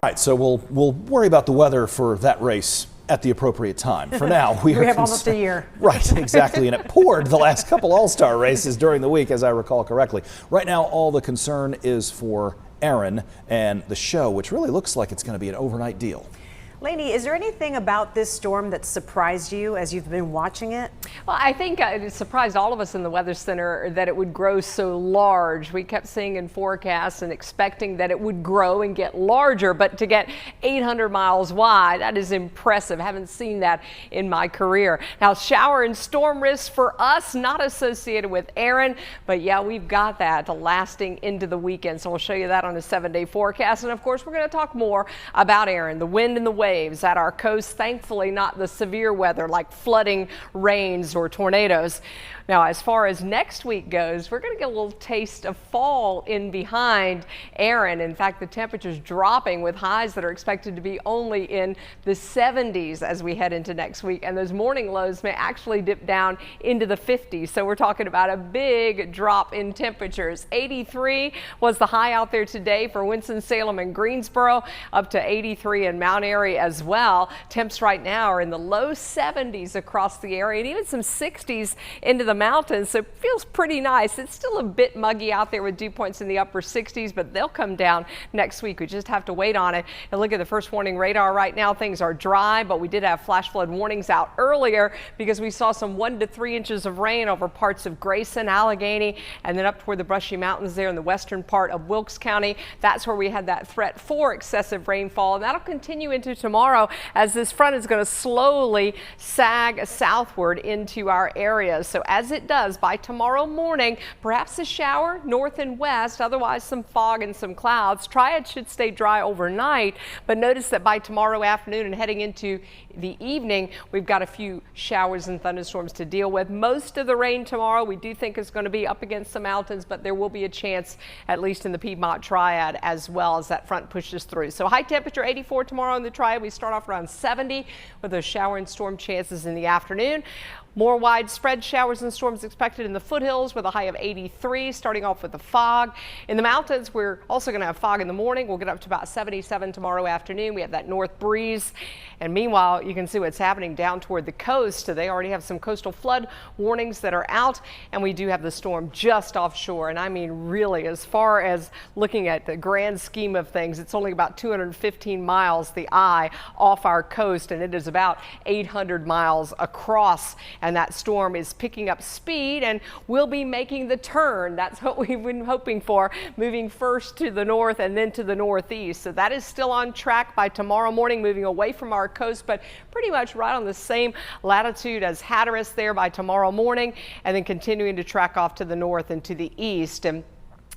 All right, so we'll worry about the weather for that race at the appropriate time. For now, we have almost a year. Right, exactly. And it poured the last couple All-Star races during the week, as I recall correctly. Right now, all the concern is for Erin and the show, which really looks like it's going to be an overnight deal. Lainey, is there anything about this storm that surprised you as you've been watching it? Well, I think it surprised all of us in the Weather Center that it would grow so large. We kept seeing in forecasts and expecting that it would grow and get larger, but to get 800 miles wide, that is impressive. I haven't seen that in my career. Now, shower and storm risks for us, not associated with Erin, but yeah, we've got that lasting into the weekend. So we'll show you that on a 7-day forecast. And of course, we're going to talk more about Erin, the wind and the waves at our coast. Thankfully, not the severe weather like flooding, rains, or tornadoes. Now, as far as next week goes, we're going to get a little taste of fall in behind Erin. In fact, the temperature's dropping with highs that are expected to be only in the 70s as we head into next week. And those morning lows may actually dip down into the 50s. So we're talking about a big drop in temperatures. 83 was the high out there today for Winston-Salem and Greensboro, up to 83 in Mount Airy as well. Temps right now are in the low 70s across the area and even some 60s into the mountains, so it feels pretty nice. It's still a bit muggy out there with dew points in the upper 60s, but they'll come down next week. We just have to wait on it. And look at the first warning radar right now. Things are dry, but we did have flash flood warnings out earlier because we saw some 1 to 3 inches of rain over parts of Grayson, Allegheny, and then up toward the Brushy Mountains there in the western part of Wilkes County. That's where we had that threat for excessive rainfall, and that'll continue into tomorrow as this front is going to slowly sag southward into our area. So as it does by tomorrow morning, perhaps a shower north and west, otherwise some fog and some clouds. Triad should stay dry overnight, but notice that by tomorrow afternoon and heading into the evening, we've got a few showers and thunderstorms to deal with. Most of the rain tomorrow we do think is going to be up against the mountains, but there will be a chance, at least in the Piedmont Triad, as well as that front pushes through. So high temperature 84 tomorrow in the Triad. We start off around 70 with those shower and storm chances in the afternoon. More widespread showers and storms expected in the foothills with a high of 83, starting off with the fog. In the mountains, we're also going to have fog in the morning. We'll get up to about 77 tomorrow afternoon. We have that north breeze. And meanwhile, you can see what's happening down toward the coast. They already have some coastal flood warnings that are out, and we do have the storm just offshore. And I mean, really, as far as looking at the grand scheme of things, it's only about 215 miles, the eye, off our coast, and it is about 800 miles across. And that storm is picking up speed and will be making the turn. That's what we've been hoping for, moving first to the north and then to the northeast. So that is still on track by tomorrow morning, moving away from our coast, but pretty much right on the same latitude as Hatteras there by tomorrow morning, and then continuing to track off to the north and to the east. And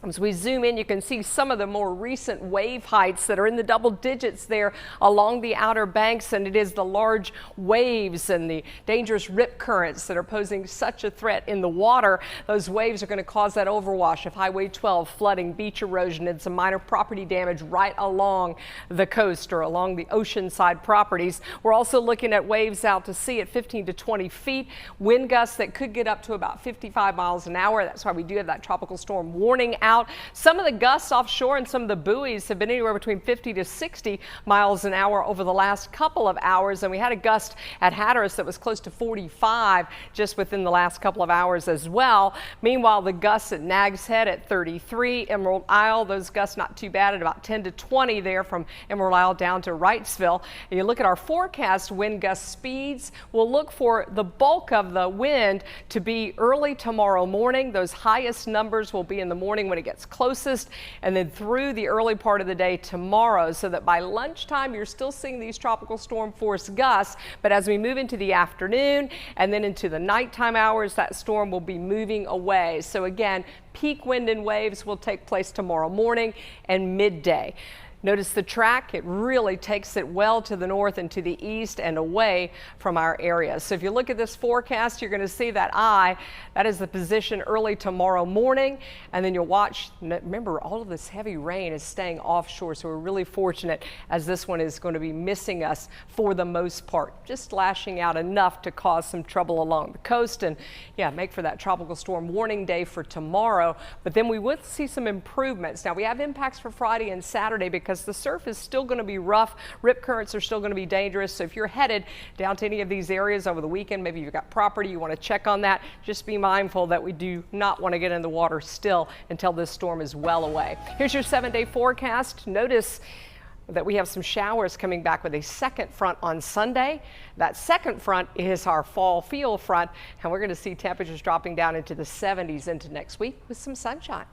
as we zoom in, you can see some of the more recent wave heights that are in the double digits there along the Outer Banks, and it is the large waves and the dangerous rip currents that are posing such a threat in the water. Those waves are going to cause that overwash of Highway 12, flooding, beach erosion, and some minor property damage right along the coast or along the oceanside properties. We're also looking at waves out to sea at 15 to 20 feet, wind gusts that could get up to about 55 miles an hour. That's why we do have that tropical storm warning out. Some of the gusts offshore and some of the buoys have been anywhere between 50 to 60 miles an hour over the last couple of hours, and we had a gust at Hatteras that was close to 45 just within the last couple of hours as well. Meanwhile, the gusts at Nags Head at 33, Emerald Isle, those gusts not too bad at about 10 to 20 there from Emerald Isle down to Wrightsville. And you look at our forecast wind gust speeds, we'll look for the bulk of the wind to be early tomorrow morning. Those highest numbers will be in the morning when it gets closest, and then through the early part of the day tomorrow, so that by lunchtime you're still seeing these tropical storm force gusts. But as we move into the afternoon and then into the nighttime hours, that storm will be moving away. So again, peak wind and waves will take place tomorrow morning and midday. Notice the track, it really takes it well to the north and to the east and away from our area. So if you look at this forecast, you're going to see that eye, that is the position early tomorrow morning. And then you'll watch, remember, all of this heavy rain is staying offshore. So we're really fortunate as this one is going to be missing us for the most part, just lashing out enough to cause some trouble along the coast and yeah, make for that tropical storm warning day for tomorrow. But then we would see some improvements. Now we have impacts for Friday and Saturday because because the surf is still going to be rough. Rip currents are still going to be dangerous. So if you're headed down to any of these areas over the weekend, maybe you've got property, you want to check on that, just be mindful that we do not want to get in the water still until this storm is well away. Here's your 7-day forecast. Notice that we have some showers coming back with a second front on Sunday. That second front is our fall feel front, and we're going to see temperatures dropping down into the 70s into next week with some sunshine.